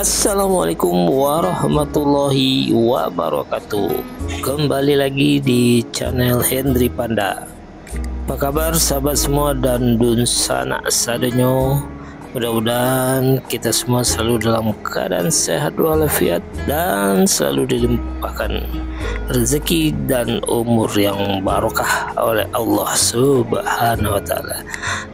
Assalamualaikum warahmatullahi wabarakatuh. Kembali lagi di channel Hendry Panda. Apa kabar sahabat semua dan dun sanak sadonyo? Mudah-mudahan kita semua selalu dalam keadaan sehat walafiat dan selalu dilimpahkan rezeki dan umur yang barokah oleh Allah Subhanahu wa taala.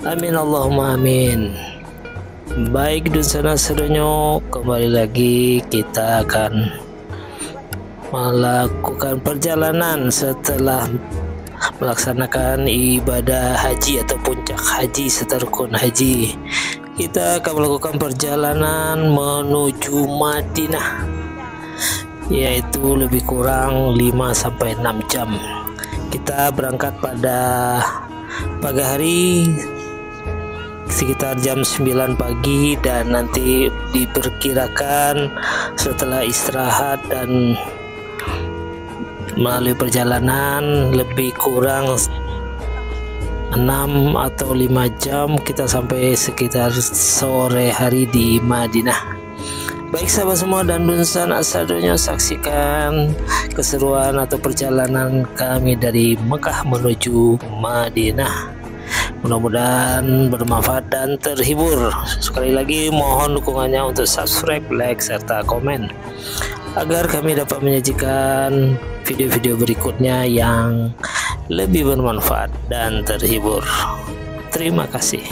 Amin Allahumma amin. Baik dun sanak sadonyo, kembali lagi kita akan melakukan perjalanan setelah melaksanakan ibadah haji atau puncak haji serta rukun haji. Kita akan melakukan perjalanan menuju Madinah, yaitu lebih kurang 5-6 jam. Kita berangkat pada pagi hari sekitar jam 9 pagi dan nanti diperkirakan setelah istirahat dan melalui perjalanan lebih kurang 6 atau 5 jam kita sampai sekitar sore hari di Madinah. Baik sahabat semua dan dun sanak sadonyo, saksikan keseruan atau perjalanan kami dari Mekah menuju Madinah. Mudah-mudahan bermanfaat dan terhibur. Sekali lagi mohon dukungannya untuk subscribe, like, serta komen agar kami dapat menyajikan video-video berikutnya yang lebih bermanfaat dan terhibur. Terima kasih.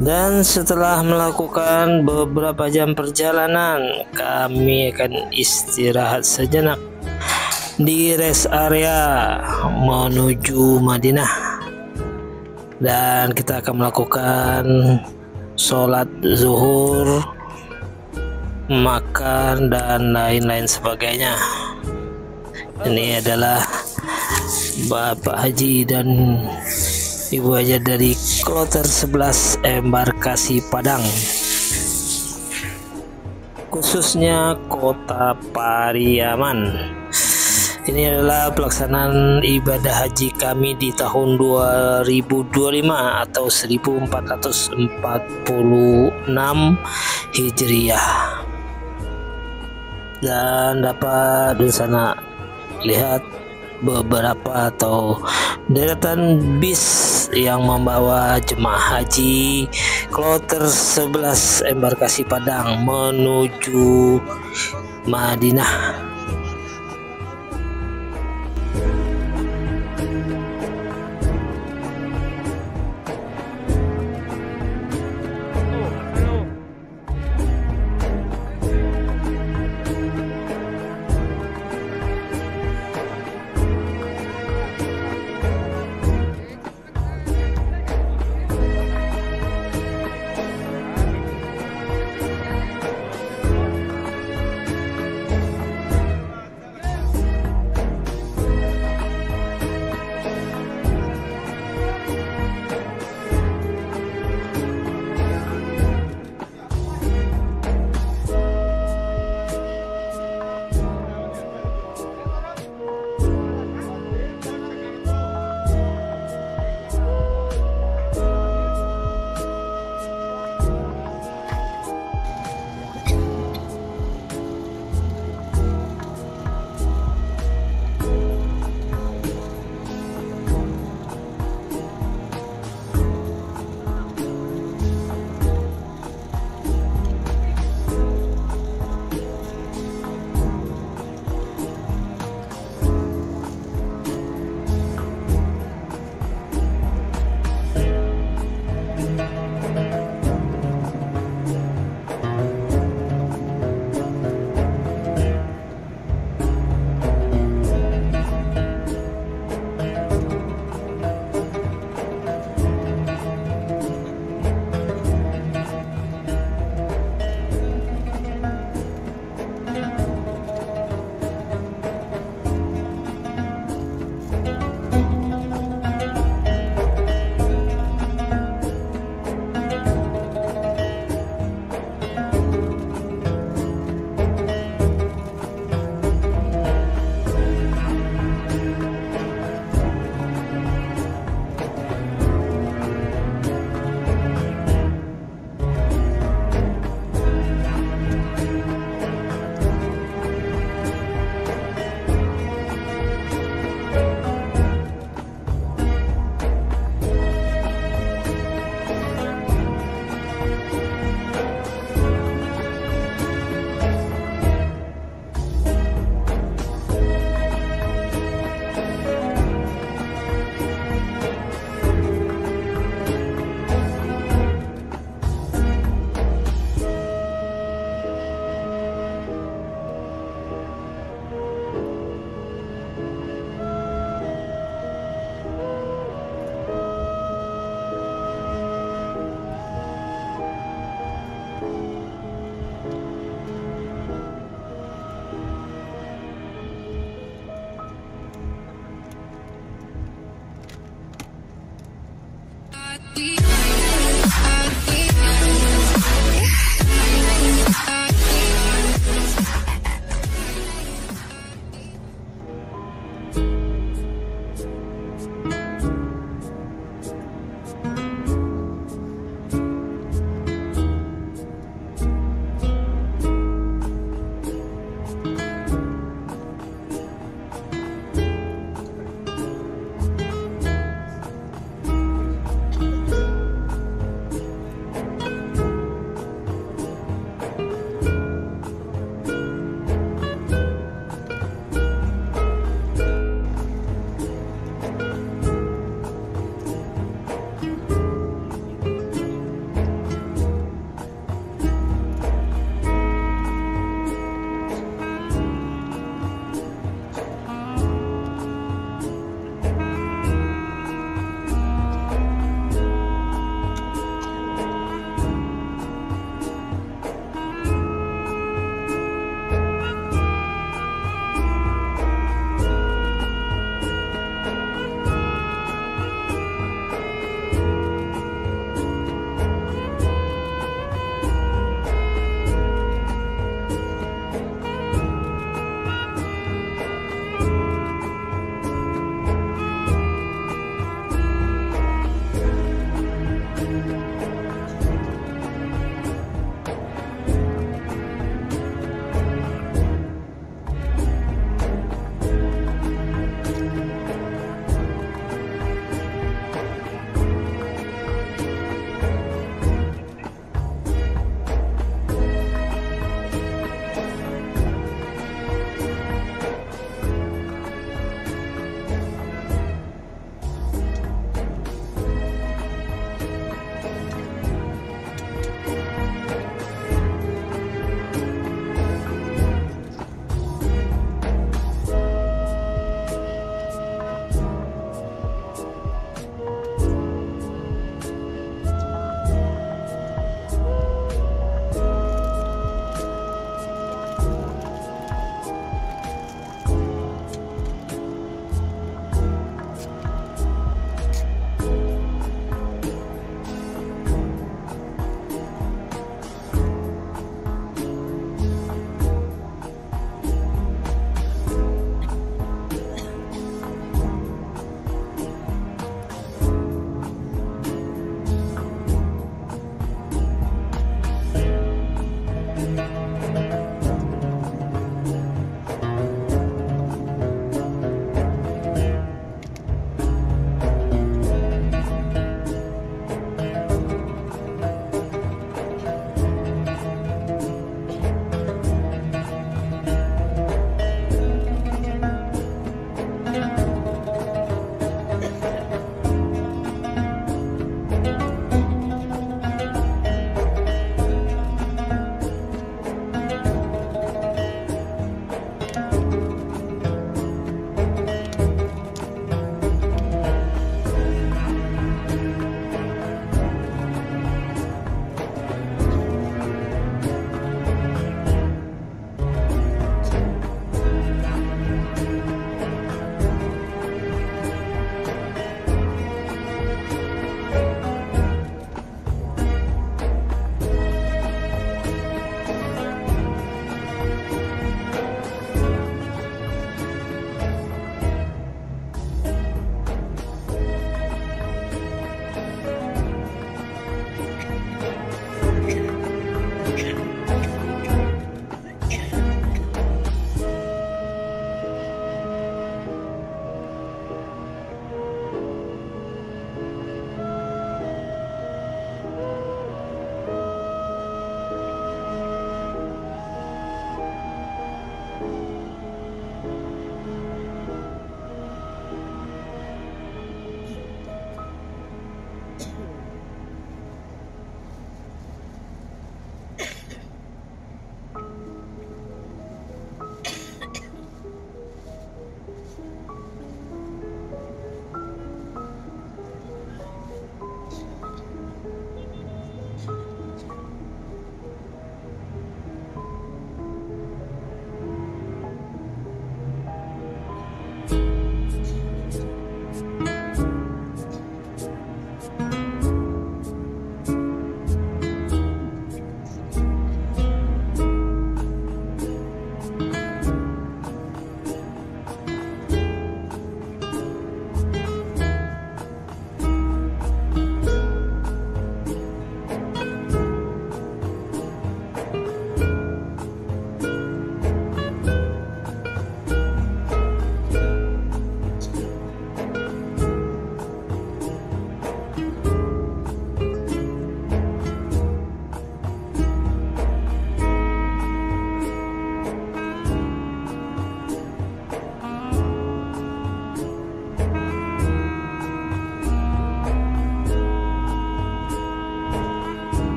Dan setelah melakukan beberapa jam perjalanan, kami akan istirahat sejenak di rest area menuju Madinah. Dan kita akan melakukan sholat zuhur, makan, dan lain-lain sebagainya. Ini adalah Bapak Haji dan Ibu Haji dari Kloter 11 Embarkasi Padang, khususnya Kota Pariaman. Ini adalah pelaksanaan ibadah haji kami di tahun 2025 atau 1446 Hijriah. Dan dapat di sana lihat beberapa atau deretan bis yang membawa jemaah haji Kloter 11 Embarkasi Padang menuju Madinah.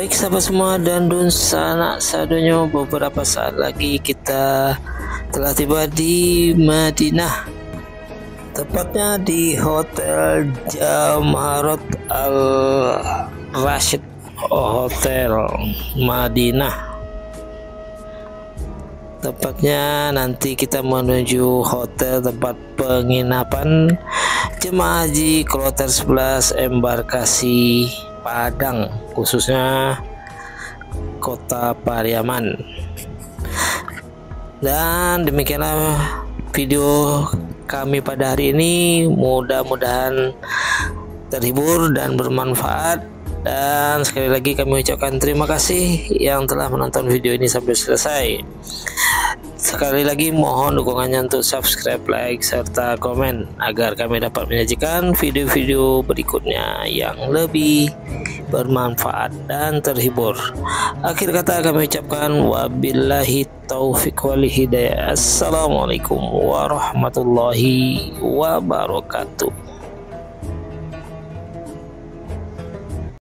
Baik sahabat semua, dan sanak sadonyo, beberapa saat lagi kita telah tiba di Madinah, tepatnya di Hotel Jamarat Al Rashid Hotel Madinah. Tepatnya nanti kita menuju hotel tempat penginapan jemaah haji kloter 11 embarkasi Padang, khususnya Kota Pariaman. Dan demikianlah video kami pada hari ini, mudah-mudahan terhibur dan bermanfaat. Dan sekali lagi kami ucapkan terima kasih yang telah menonton video ini sampai selesai. Sekali lagi mohon dukungannya untuk subscribe, like, serta komen agar kami dapat menyajikan video-video berikutnya yang lebih bermanfaat dan terhibur. Akhir kata kami ucapkan wabillahi taufiq wal hidayah. Assalamualaikum warahmatullahi wabarakatuh.